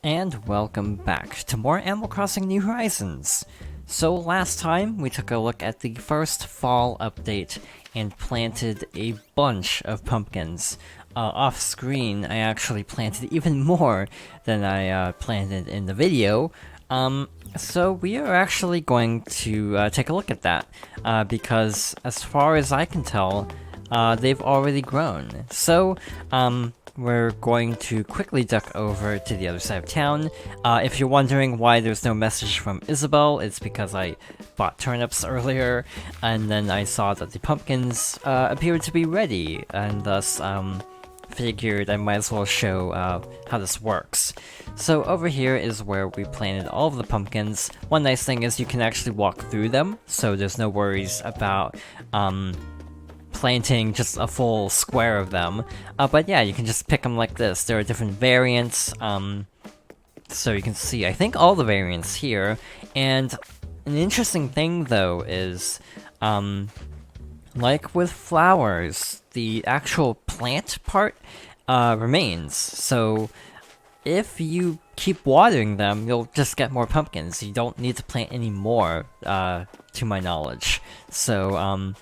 And welcome back to more Animal Crossing New Horizons. So last time we took a look at the first fall update and planted a bunch of pumpkins. Off screen I actually planted even more than I planted in the video. So we are actually going to take a look at that, because as far as I can tell, they've already grown. So, we're going to quickly duck over to the other side of town. If you're wondering why there's no message from Isabelle, it's because I bought turnips earlier, and then I saw that the pumpkins appeared to be ready, and thus figured I might as well show how this works. So over here is where we planted all of the pumpkins. One nice thing is you can actually walk through them, so there's no worries about planting just a full square of them. But yeah, you can just pick them like this. There are different variants, so you can see, I think, all the variants here. And an interesting thing, though, is, like with flowers, the actual plant part remains. So if you keep watering them, you'll just get more pumpkins. You don't need to plant any more, to my knowledge. So,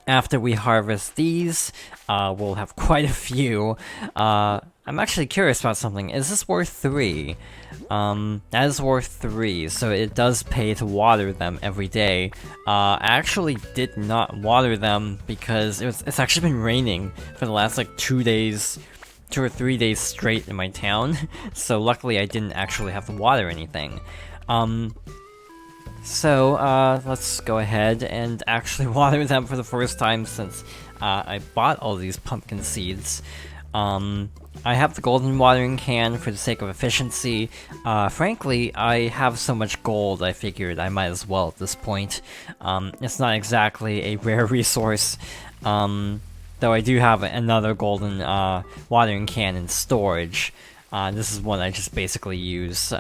after we harvest these, we'll have quite a few. I'm actually curious about something. Is this worth 3? That is worth 3, so it does pay to water them every day. I actually did not water them because it's actually been raining for the last like 2 or 3 days straight in my town. So luckily I didn't actually have to water anything. So, let's go ahead and actually water them for the first time since I bought all these pumpkin seeds. I have the golden watering can for the sake of efficiency. Frankly, I have so much gold I figured I might as well at this point. It's not exactly a rare resource, though I do have another golden watering can in storage. This is one I just basically use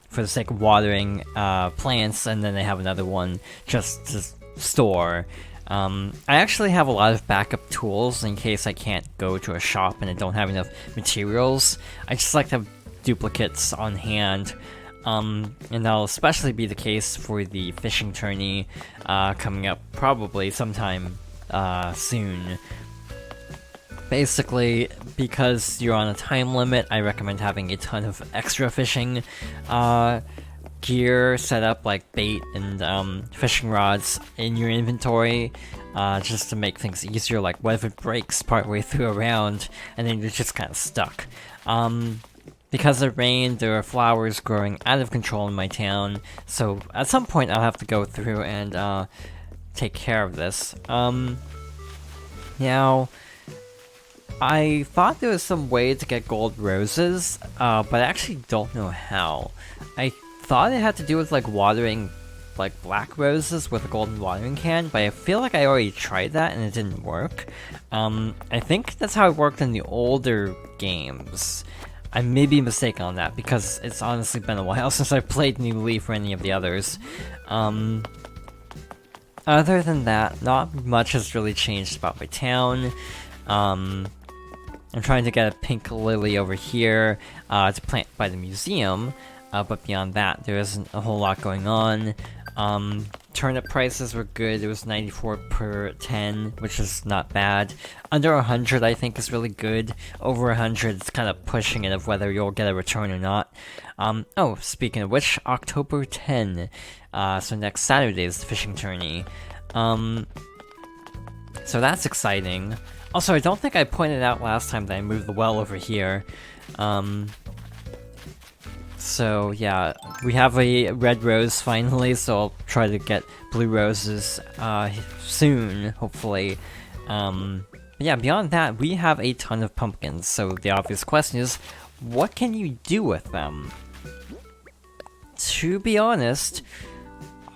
for the sake of watering plants, and then I have another one just to store. I actually have a lot of backup tools in case I can't go to a shop and I don't have enough materials. I just like to have duplicates on hand, and that'll especially be the case for the fishing tourney coming up probably sometime soon. Basically, because you're on a time limit, I recommend having a ton of extra fishing gear set up, like bait and fishing rods in your inventory, just to make things easier. Like, what if it breaks partway through a round, and then you're just kind of stuck? Because of rain, there are flowers growing out of control in my town, so at some point I'll have to go through and take care of this. Now, I thought there was some way to get gold roses, but I actually don't know how. I thought it had to do with like watering like black roses with a golden watering can, but I feel like I already tried that and it didn't work. I think that's how it worked in the older games. I may be mistaken on that because it's honestly been a while since I played New Leaf or any of the others. Other than that, not much has really changed about my town. I'm trying to get a pink lily over here to plant by the museum, but beyond that, there isn't a whole lot going on. Turnip prices were good. It was 94 per 10, which is not bad. Under 100, I think, is really good. Over 100, it's kind of pushing it of whether you'll get a return or not. Oh, speaking of which, October 10, so next Saturday is the fishing tourney. So that's exciting. Also, I don't think I pointed out last time that I moved the well over here. So yeah, we have a red rose finally, so I'll try to get blue roses soon, hopefully. But yeah, beyond that, we have a ton of pumpkins, so the obvious question is, what can you do with them? To be honest,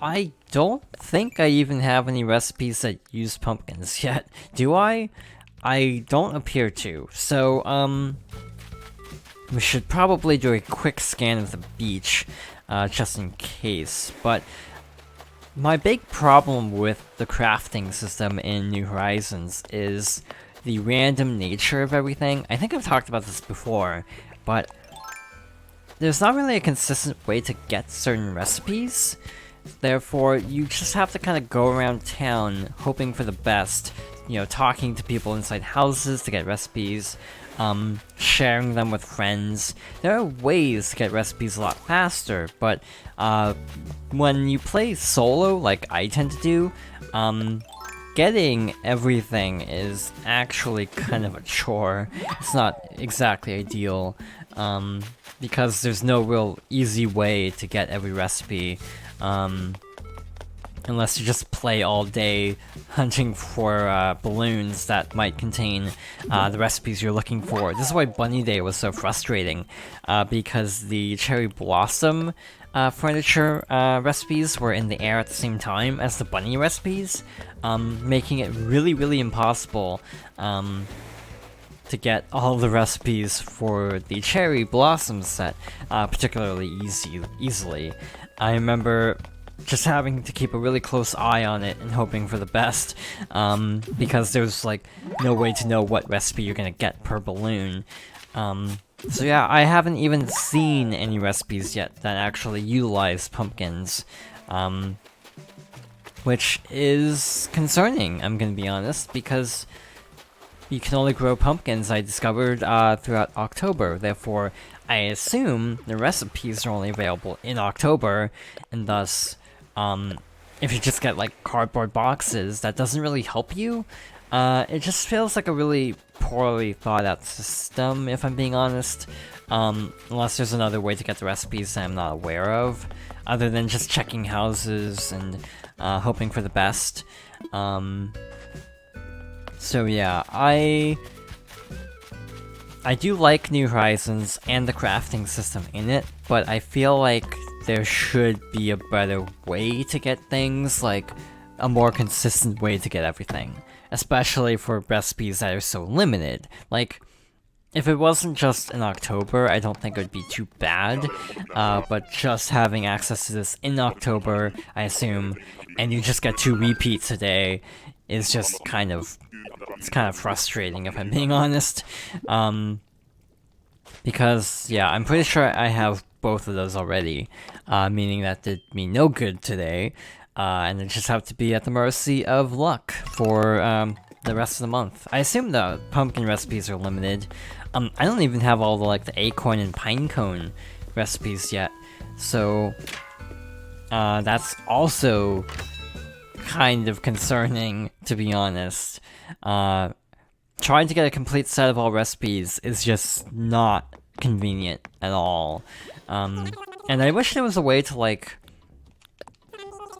I don't think I even have any recipes that use pumpkins yet. Do I? I don't appear to. So, we should probably do a quick scan of the beach, just in case. But my big problem with the crafting system in New Horizons is the random nature of everything. I think I've talked about this before, but there's not really a consistent way to get certain recipes. Therefore, you just have to kind of go around town hoping for the best, you know, talking to people inside houses to get recipes, sharing them with friends. There are ways to get recipes a lot faster, but when you play solo, like I tend to do, getting everything is actually kind of a chore. It's not exactly ideal, because there's no real easy way to get every recipe. Unless you just play all day hunting for balloons that might contain the recipes you're looking for. This is why Bunny Day was so frustrating, because the Cherry Blossom furniture recipes were in the air at the same time as the bunny recipes, making it really impossible to get all the recipes for the Cherry Blossom set particularly easily. I remember just having to keep a really close eye on it and hoping for the best, because there's like no way to know what recipe you're gonna get per balloon. So yeah, I haven't even seen any recipes yet that actually utilize pumpkins, which is concerning, I'm gonna be honest, because you can only grow pumpkins, I discovered, throughout October. Therefore, I assume the recipes are only available in October, and thus, if you just get like cardboard boxes, that doesn't really help you. It just feels like a really poorly thought out system, if I'm being honest. Unless there's another way to get the recipes that I'm not aware of, other than just checking houses and hoping for the best. So yeah, I do like New Horizons and the crafting system in it, but I feel like there should be a better way to get things, like a more consistent way to get everything. Especially for recipes that are so limited. Like, if it wasn't just in October, I don't think it would be too bad, but just having access to this in October, I assume, and you just get 2 repeats a day, is just kind of frustrating, if I'm being honest. Because, yeah, I'm pretty sure I have both of those already, meaning that did me no good today, and I just have to be at the mercy of luck for the rest of the month. I assume the pumpkin recipes are limited. I don't even have all the, like, the acorn and pinecone recipes yet, so that's also kind of concerning, to be honest. Trying to get a complete set of all recipes is just not convenient at all. And I wish there was a way to, like,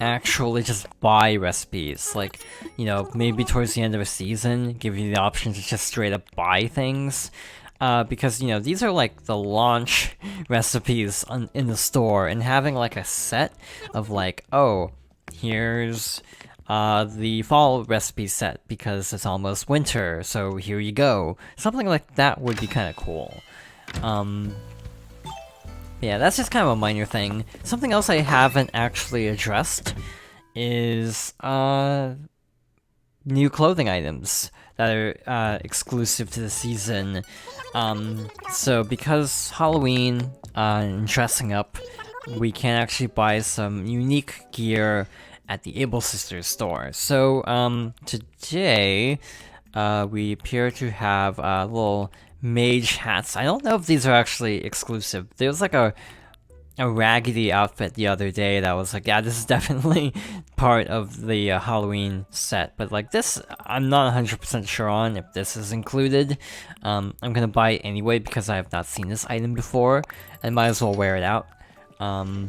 actually just buy recipes. Like, you know, maybe towards the end of a season, give you the option to just straight up buy things. Because, you know, these are like the launch recipes in the store, and having like a set of like, oh, here's the fall recipe set because it's almost winter, so here you go. Something like that would be kind of cool. Yeah, that's just kind of a minor thing. Something else I haven't actually addressed is new clothing items that are exclusive to the season. So because Halloween and dressing up, we can actually buy some unique gear at the Able Sisters store. So today we appear to have little mage hats. I don't know if these are actually exclusive. There was like a raggedy outfit the other day that was like, yeah, this is definitely part of the Halloween set. But like this, I'm not 100% sure on if this is included. I'm gonna buy it anyway because I have not seen this item before, and might as well wear it out. But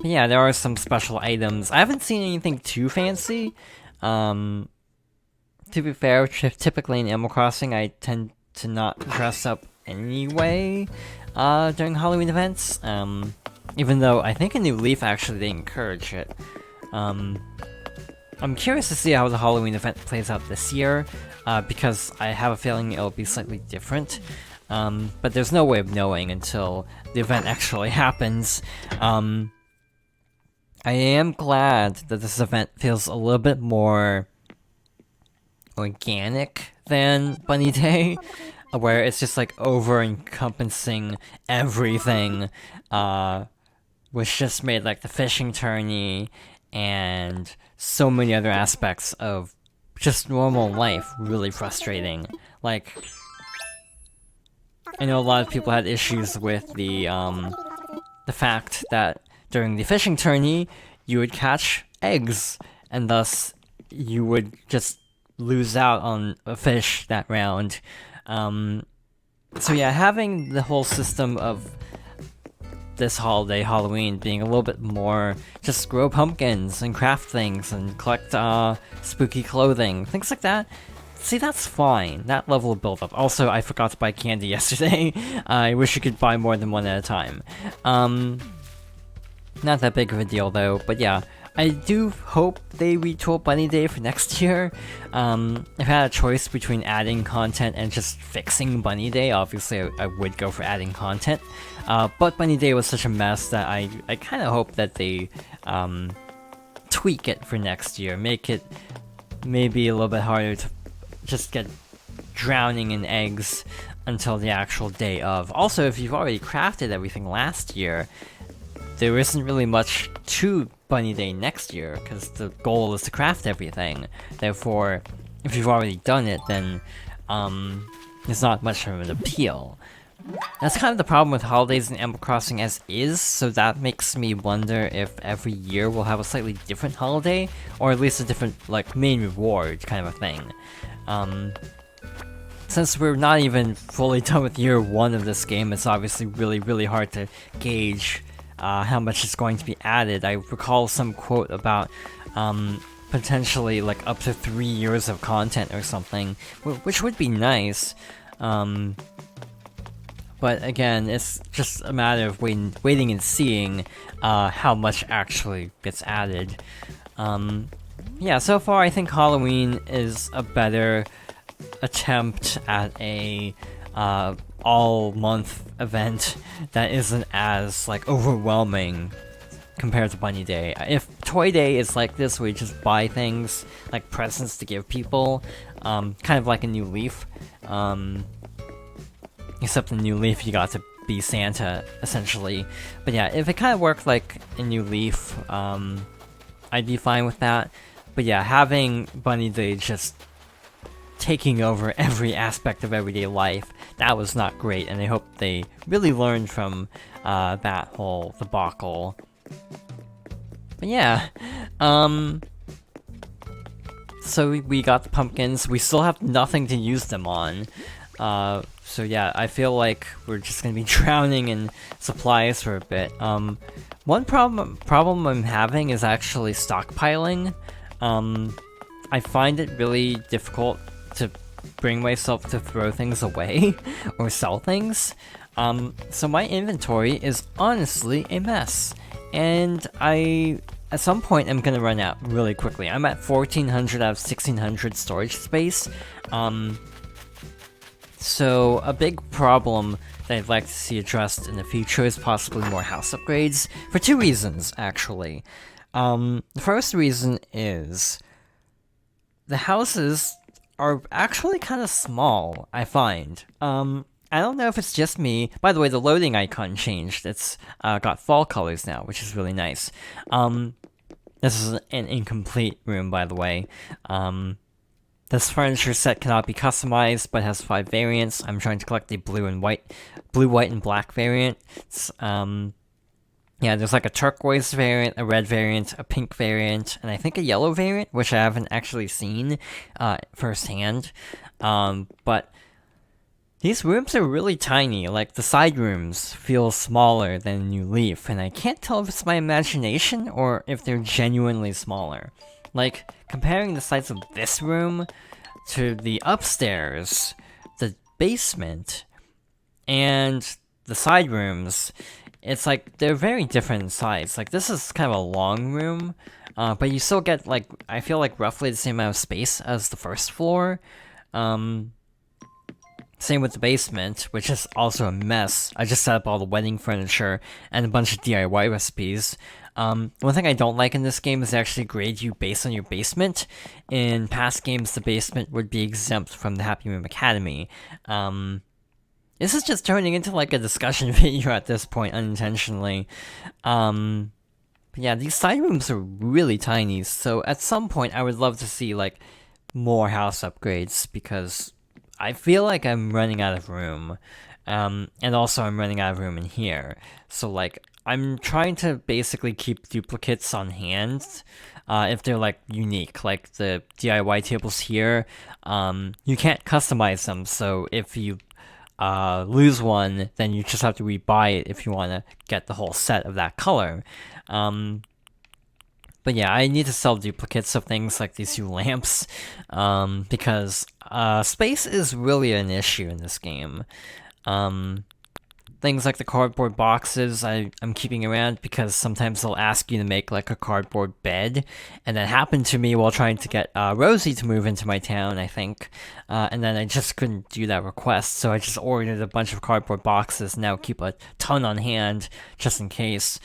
yeah, there are some special items. I haven't seen anything too fancy. To be fair, typically in Animal Crossing, I tend to not dress up anyway during Halloween events. Even though I think in New Leaf actually they encourage it. I'm curious to see how the Halloween event plays out this year, because I have a feeling it'll be slightly different. But there's no way of knowing until the event actually happens. I am glad that this event feels a little bit more organic than Bunny Day. where it's just like over encompassing everything, which just made like the fishing tourney and so many other aspects of just normal life really frustrating. Like, I know a lot of people had issues with the fact that during the fishing tourney, you would catch eggs, and thus you would just lose out on a fish that round. So yeah, having the whole system of this holiday, Halloween, being a little bit more just grow pumpkins and craft things and collect spooky clothing, things like that. See, that's fine. That level of build-up. Also, I forgot to buy candy yesterday. I wish you could buy more than one at a time. Not that big of a deal, though, but yeah. I do hope they retool Bunny Day for next year. If I had a choice between adding content and just fixing Bunny Day, obviously I would go for adding content. But Bunny Day was such a mess that I kind of hope that they tweak it for next year. Make it maybe a little bit harder to just get drowning in eggs until the actual day of. Also, if you've already crafted everything last year, there isn't really much to Bunny Day next year, because the goal is to craft everything. Therefore, if you've already done it, then there's not much of an appeal. That's kind of the problem with holidays in Animal Crossing as is, so that makes me wonder if every year we'll have a slightly different holiday, or at least a different, like, main reward kind of a thing. Since we're not even fully done with year 1 of this game, it's obviously really, really hard to gauge how much is going to be added. I recall some quote about potentially like up to 3 years of content or something, which would be nice. But again, it's just a matter of waiting and seeing how much actually gets added. Yeah, so far I think Halloween is a better attempt at a all-month event that isn't as, like, overwhelming compared to Bunny Day. If Toy Day is like this, where you just buy things, like presents to give people, kind of like a New Leaf, except in New Leaf you got to be Santa, essentially. But yeah, if it kind of worked like a New Leaf, I'd be fine with that. But yeah, having Bunny Day just taking over every aspect of everyday life, that was not great, and I hope they really learned from that whole debacle. But yeah, so we got the pumpkins. We still have nothing to use them on. So yeah, I feel like we're just gonna be drowning in supplies for a bit. One problem I'm having is actually stockpiling. I find it really difficult to bring myself to throw things away or sell things. So my inventory is honestly a mess, and at some point I'm gonna run out really quickly. I'm at 1400 out of 1600 storage space. So a big problem that I'd like to see addressed in the future is possibly more house upgrades, for 2 reasons, actually. The first reason is the houses are actually kind of small, I find. I don't know if it's just me. By the way, the loading icon changed. It's got fall colors now, which is really nice. This is an incomplete room, by the way. This furniture set cannot be customized, but has 5 variants. I'm trying to collect the blue, white, and black variant. Yeah, there's like a turquoise variant, a red variant, a pink variant, and I think a yellow variant, which I haven't actually seen firsthand. But these rooms are really tiny. Like, the side rooms feel smaller than New Leaf, and I can't tell if it's my imagination or if they're genuinely smaller. Like, comparing the size of this room to the upstairs, the basement, and the side rooms, it's like they're very different in size. Like, this is kind of a long room, but you still get, like, I feel like roughly the same amount of space as the first floor. Same with the basement, which is also a mess. I just set up all the wedding furniture and a bunch of DIY recipes. One thing I don't like in this game is they actually grade you based on your basement. In past games, the basement would be exempt from the Happy Room Academy. This is just turning into like a discussion video at this point, unintentionally. But yeah, these side rooms are really tiny, so at some point I would love to see like more house upgrades because I feel like I'm running out of room. And also I'm running out of room in here. So like I'm trying to basically keep duplicates on hand if they're like unique, like the DIY tables here. You can't customize them, so if you lose one, then you just have to rebuy it if you want to get the whole set of that color. But yeah, I need to sell duplicates of things like these two lamps, because space is really an issue in this game. Things like the cardboard boxes I'm keeping around because sometimes they'll ask you to make like a cardboard bed, and that happened to me while trying to get Rosie to move into my town, I think, and then I just couldn't do that request, so I just ordered a bunch of cardboard boxes, now keep a ton on hand just in case.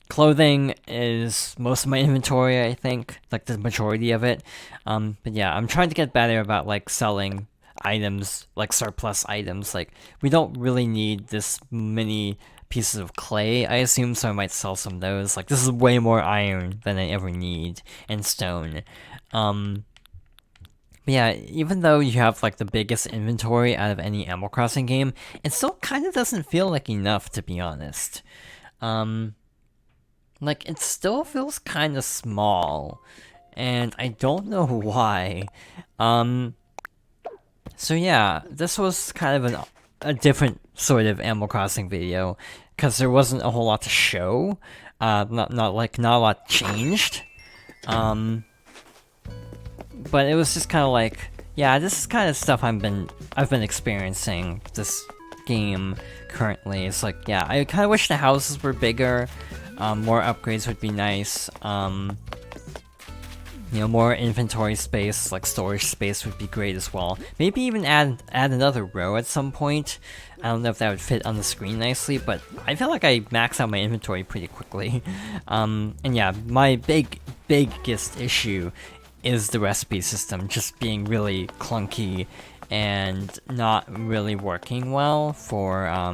Clothing is most of my inventory, I think, like the majority of it. But yeah, I'm trying to get better about like selling items, like surplus items. Like, we don't really need this many pieces of clay, I assume, so I might sell some of those. Like, this is way more iron than I ever need, and stone. But yeah, even though you have like the biggest inventory out of any Animal Crossing game, it still kind of doesn't feel like enough, to be honest. Like, it still feels kind of small, and I don't know why. So yeah, this was kind of a different sort of Animal Crossing video, because there wasn't a whole lot to show. Not a lot changed. But it was just kind of like, yeah, this is kind of stuff I've been experiencing this game currently. It's like, yeah, I kind of wish the houses were bigger. More upgrades would be nice. More inventory space, like storage space, would be great as well. Maybe even add another row at some point. I don't know if that would fit on the screen nicely, but I feel like I max out my inventory pretty quickly. And yeah, my biggest issue is the recipe system just being really clunky and not really working well for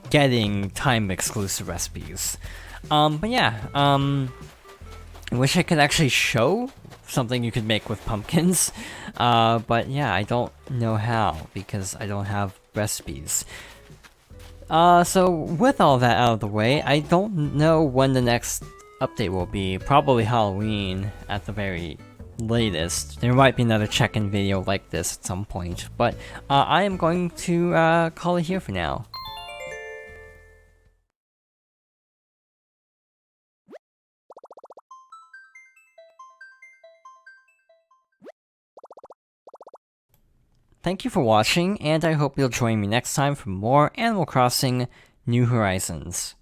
getting time-exclusive recipes. But yeah, I wish I could actually show something you could make with pumpkins, but yeah, I don't know how, because I don't have recipes. So with all that out of the way, I don't know when the next update will be. Probably Halloween at the very latest. There might be another check-in video like this at some point, but I am going to call it here for now. Thank you for watching, and I hope you'll join me next time for more Animal Crossing New Horizons.